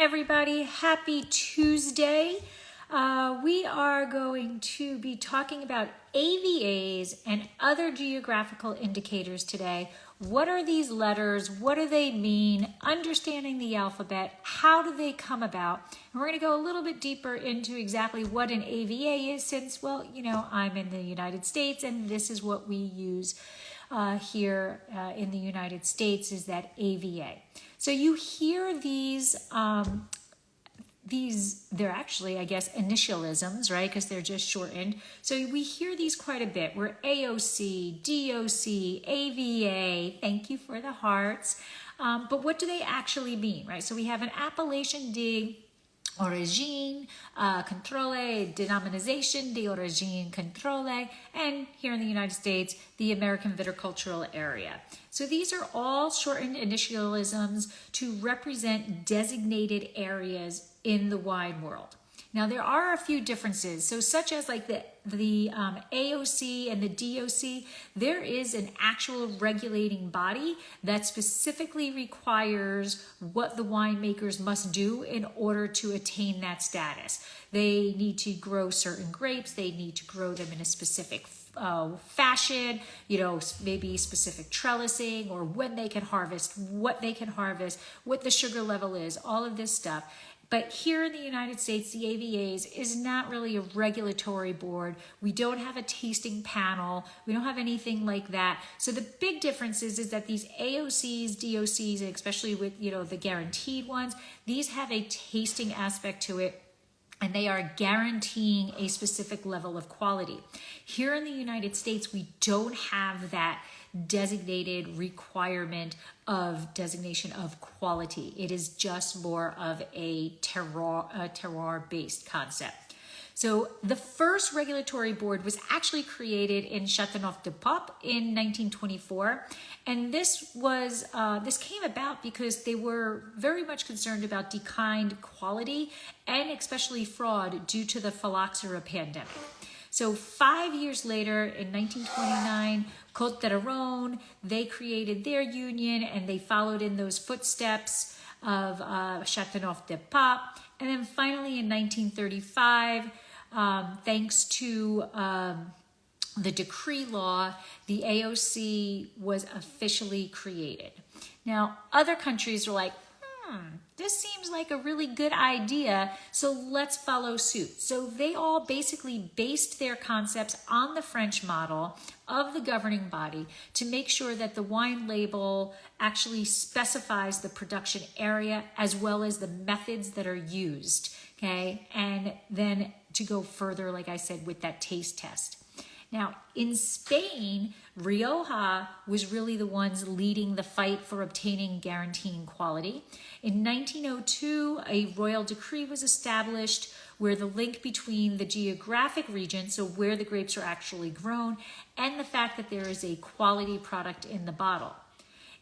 everybody. Happy Tuesday. We are going to be talking about AVAs and other geographical indicators today. What are these letters? What do they mean? Understanding the alphabet. How do they come about? And we're going to go a little bit deeper into exactly what an AVA is since, well, I'm in the United States and this is what we use here in the United States is that AVA. So you hear these, they're actually, I guess, initialisms, right? Because they're just shortened. So we hear these quite a bit. We're AOC, DOC, AVA, thank you for the hearts. But what do they actually mean, right? So we have an appellation d'origine, controle, denomination d'origine, controle, and here in the United States, the American viticultural area. So these are all shortened initialisms to represent designated areas in the wine world. Now there are a few differences. So such as like the AOC and the DOC, there is an actual regulating body that specifically requires what the winemakers must do in order to attain that status. They need to grow certain grapes. They need to grow them in a specific fashion, maybe specific trellising or when they can harvest, what they can harvest, what the sugar level is, all of this stuff. But here in the United States, the AVAs is not really a regulatory board. We don't have a tasting panel. We don't have anything like that. So the big difference is that these AOCs, DOCs, and especially with, the guaranteed ones, these have a tasting aspect to it. And they are guaranteeing a specific level of quality. Here in the United States, we don't have that designated requirement of designation of quality. It is just more of a terroir-based concept. So the first regulatory board was actually created in Châteauneuf-du-Pape in 1924. And this came about because they were very much concerned about declined quality and especially fraud due to the phylloxera pandemic. So 5 years later, in 1929, Côte d'Aron, they created their union and they followed in those footsteps of Châteauneuf-du-Pape. And then finally in 1935, thanks to the decree law, the AOC was officially created. Now, other countries were like, this seems like a really good idea, so let's follow suit. So they all basically based their concepts on the French model of the governing body to make sure that the wine label actually specifies the production area as well as the methods that are used, okay? And then to go further, like I said, with that taste test. Now, in Spain, Rioja was really the ones leading the fight for obtaining guaranteeing quality. In 1902, a royal decree was established where the link between the geographic region, so where the grapes are actually grown, and the fact that there is a quality product in the bottle.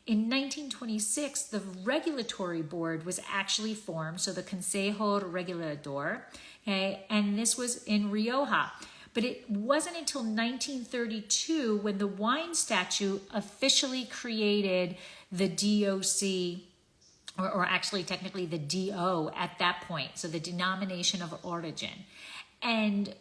In 1926, the regulatory board was actually formed, so the Consejo Regulador, okay, and this was in Rioja. But it wasn't until 1932 when the wine statute officially created the DOC, or actually technically the DO at that point, so the denomination of origin. And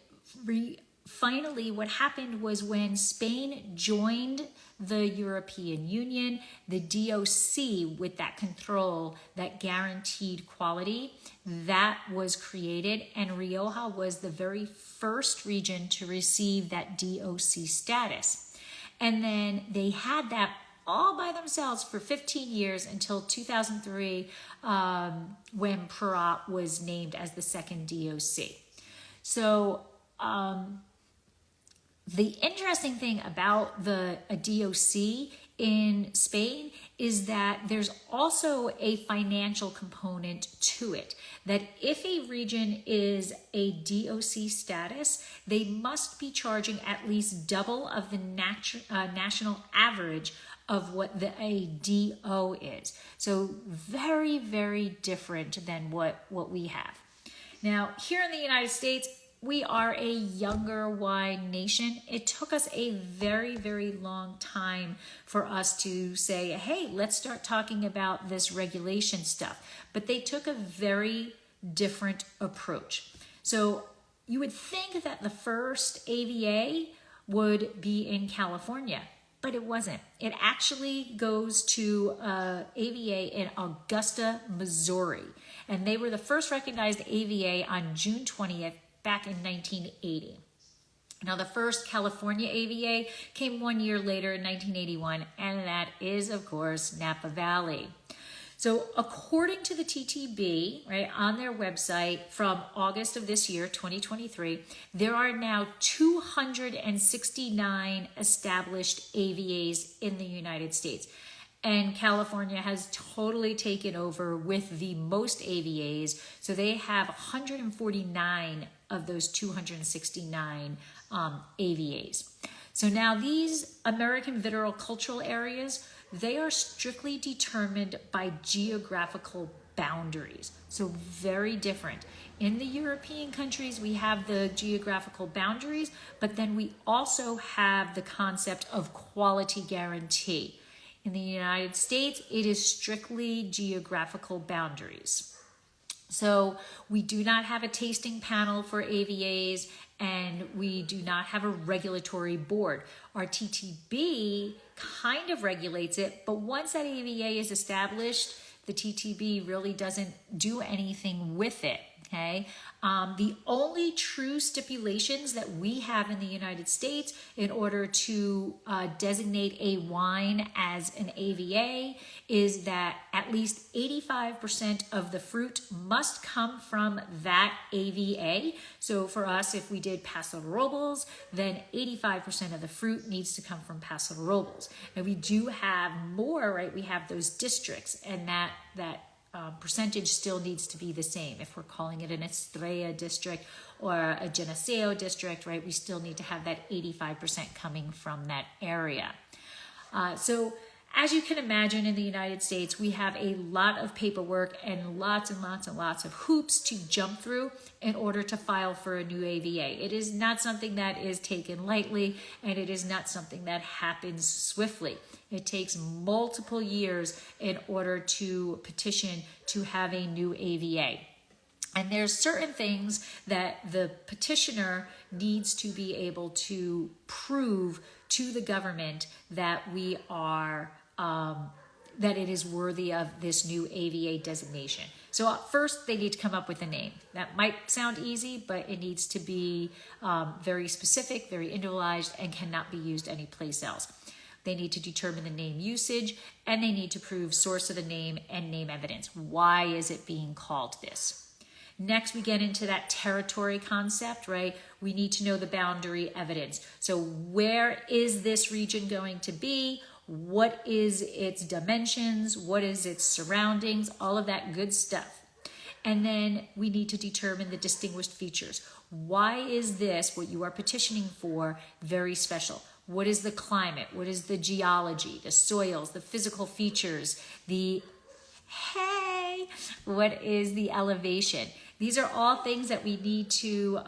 finally, what happened was when Spain joined the European Union, the DOC with that control, that guaranteed quality, that was created, and Rioja was the very first region to receive that DOC status. And then they had that all by themselves for 15 years until 2003 when Prat was named as the second DOC. So the interesting thing about a DOC in Spain is that there's also a financial component to it. That if a region is a DOC status, they must be charging at least double of the national average of what a DO is. So very, very different than what we have. Now, here in the United States, we are a younger wine nation. It took us a very, very long time for us to say, hey, let's start talking about this regulation stuff. But they took a very different approach. So you would think that the first AVA would be in California, but it wasn't. It actually goes to AVA in Augusta, Missouri. And they were the first recognized AVA on June 20th, back in 1980. Now, the first California AVA came 1 year later in 1981, and that is, of course, Napa Valley. So according to the TTB, right, on their website from August of this year, 2023, there are now 269 established AVAs in the United States. And California has totally taken over with the most AVAs. So they have 149 of those 269 AVAs. So now these American viticultural areas, they are strictly determined by geographical boundaries. So very different. In the European countries, we have the geographical boundaries, but then we also have the concept of quality guarantee. In the United States, it is strictly geographical boundaries. So we do not have a tasting panel for AVAs, and we do not have a regulatory board. Our TTB kind of regulates it, but once that AVA is established, the TTB really doesn't do anything with it, okay? The only true stipulations that we have in the United States in order to designate a wine as an AVA is that at least 85% of the fruit must come from that AVA. So for us, if we did Paso Robles, then 85% of the fruit needs to come from Paso Robles. And we do have more, right? We have those districts, and that percentage still needs to be the same. If we're calling it an Estrella district or a Geneseo district, right, we still need to have that 85% coming from that area. So as you can imagine, in the United States, we have a lot of paperwork and lots and lots and lots of hoops to jump through in order to file for a new AVA. It is not something that is taken lightly, and it is not something that happens swiftly. It takes multiple years in order to petition to have a new AVA. And there's certain things that the petitioner needs to be able to prove to the government that we are that it is worthy of this new AVA designation. So first, they need to come up with a name. That might sound easy, but it needs to be very specific, very individualized, and cannot be used anyplace else. They need to determine the name usage, and they need to prove source of the name and name evidence. Why is it being called this? Next, we get into that territory concept, right? We need to know the boundary evidence. So where is this region going to be? What is its dimensions? What is its surroundings? All of that good stuff. And then we need to determine the distinguished features. Why is this, what you are petitioning for, very special? What is the climate? What is the geology, the soils, the physical features, what is the elevation? These are all things that we need to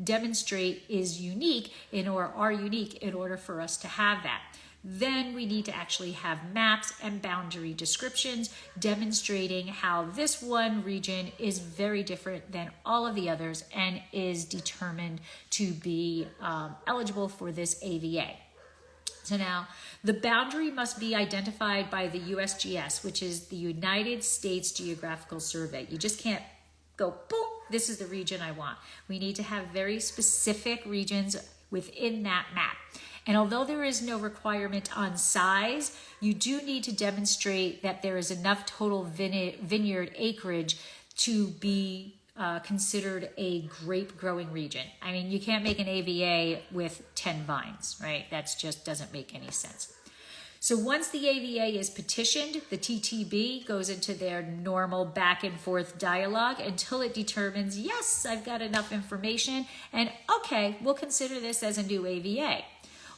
demonstrate is unique are unique in order for us to have that. Then we need to actually have maps and boundary descriptions demonstrating how this one region is very different than all of the others and is determined to be eligible for this AVA. So now, the boundary must be identified by the USGS, which is the United States Geographical Survey. You just can't go, boom, this is the region I want. We need to have very specific regions within that map. And although there is no requirement on size, you do need to demonstrate that there is enough total vineyard acreage to be considered a grape growing region. I mean, you can't make an AVA with 10 vines, right? That just doesn't make any sense. So once the AVA is petitioned, the TTB goes into their normal back and forth dialogue until it determines, yes, I've got enough information, and okay, we'll consider this as a new AVA.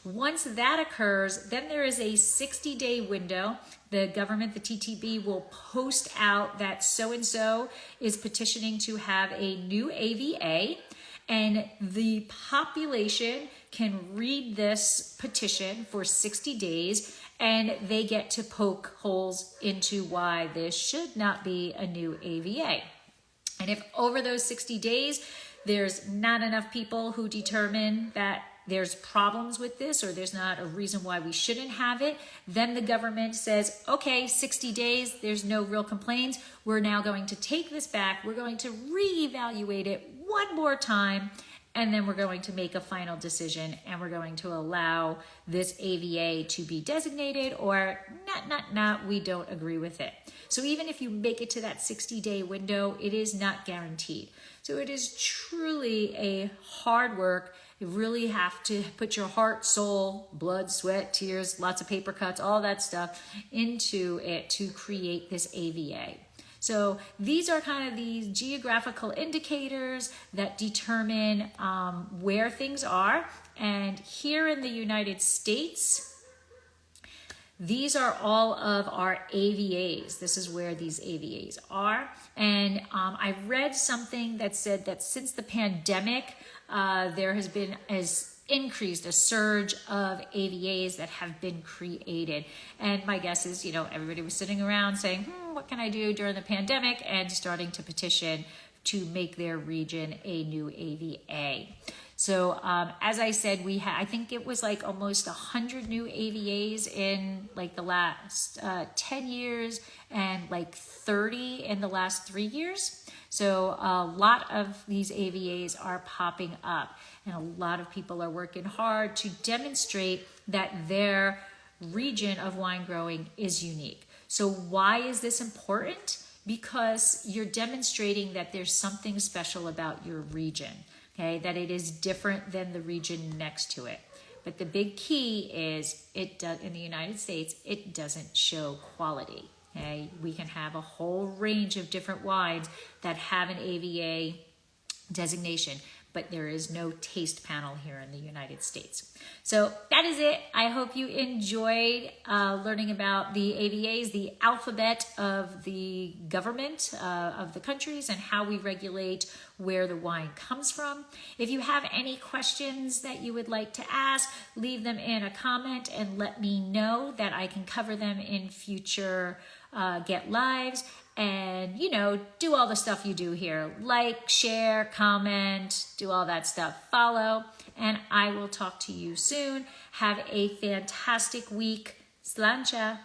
Once that occurs, then there is a 60-day window. The government, the TTB, will post out that so-and-so is petitioning to have a new AVA, and the population can read this petition for 60 days, and they get to poke holes into why this should not be a new AVA. And if over those 60 days, there's not enough people who determine that there's problems with this or there's not a reason why we shouldn't have it, then the government says, okay, 60 days, there's no real complaints. We're now going to take this back. We're going to reevaluate it one more time, and then we're going to make a final decision, and we're going to allow this AVA to be designated, or not, we don't agree with it. So even if you make it to that 60-day window, it is not guaranteed. So it is truly a hard work. You really have to put your heart, soul, blood, sweat, tears, lots of paper cuts, all that stuff into it to create this AVA. So these are kind of these geographical indicators that determine where things are. And here in the United States, these are all of our AVAs. This is where these AVAs are. And I read something that said that since the pandemic, there has been increased a surge of AVAs that have been created. And my guess is, everybody was sitting around saying, what can I do during the pandemic? And starting to petition to make their region a new AVA. So as I said, I think it was like almost 100 new AVAs in like the last 10 years and like 30 in the last 3 years. So a lot of these AVAs are popping up, and a lot of people are working hard to demonstrate that their region of wine growing is unique. So why is this important? Because you're demonstrating that there's something special about your region, okay? That it is different than the region next to it. But the big key is in the United States, it doesn't show quality. Okay? We can have a whole range of different wines that have an AVA designation, but there is no taste panel here in the United States. So that is it. I hope you enjoyed learning about the AVAs, the alphabet of the government of the countries, and how we regulate where the wine comes from. If you have any questions that you would like to ask, leave them in a comment and let me know that I can cover them in future Get Lives. And, do all the stuff you do here. Like, share, comment, do all that stuff. Follow, and I will talk to you soon. Have a fantastic week. Slancha.